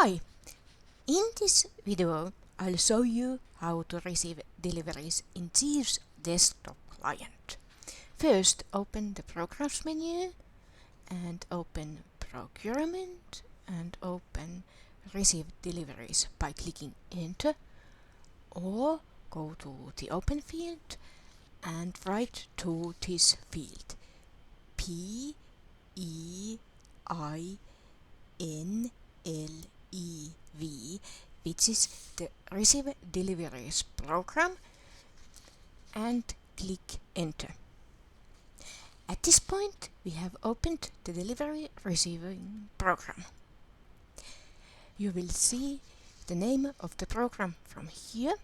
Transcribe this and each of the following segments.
Hi! In this video I'll show you how to receive deliveries in Jeeves Desktop Client. First open the Programs menu and open Procurement and open Receive Deliveries by clicking Enter, or go to the Open field and write to this field PEINLEV, which is the Receive Deliveries program, and click Enter. At this point we have opened the delivery receiving program. You will see the name of the program from here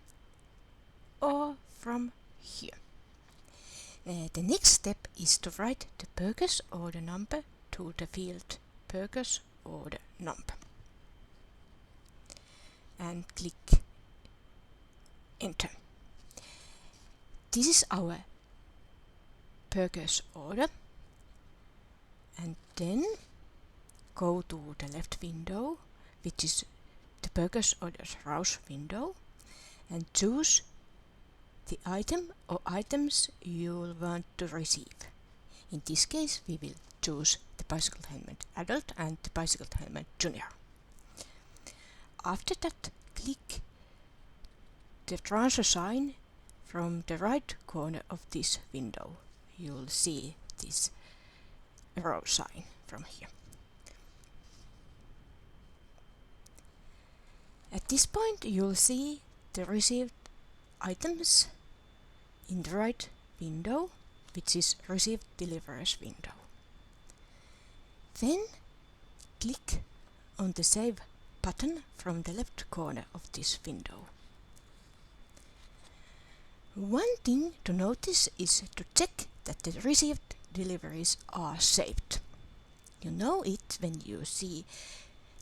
or from here. The next step is to write the purchase order number to the field purchase order number and click Enter. This is our purchase order, and then go to the left window, which is the purchase orders rows window, and choose the item or items you want to receive. In this case we will choose the bicycle helmet adult and the bicycle helmet junior. After that, click the transfer sign from the right corner of this window. You'll see this arrow sign from here. At this point you'll see the received items in the right window, which is Received Deliveries window. Then click on the Save button from the left corner of this window. One thing to notice is to check that the received deliveries are saved. You know it when you see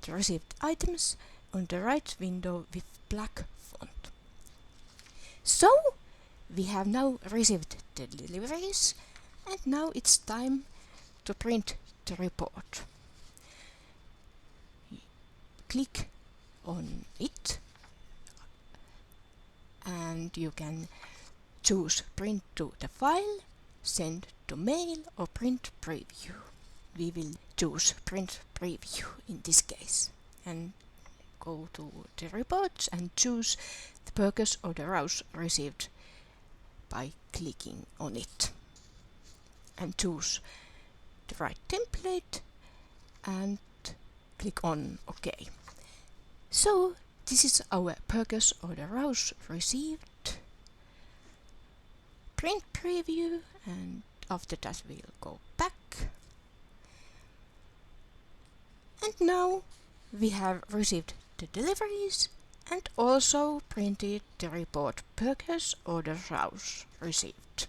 the received items on the right window with black font. So we have now received the deliveries, and now it's time to print the report. Click on it and you can choose print to the file, send to mail, or print preview. We will choose print preview in this case and go to the reports and choose the purchase order rows received by clicking on it, and choose the right template and click on OK. So this is our purchase order rows received. Print preview, and after that we'll go back. And now we have received the deliveries and also printed the report purchase order rows received.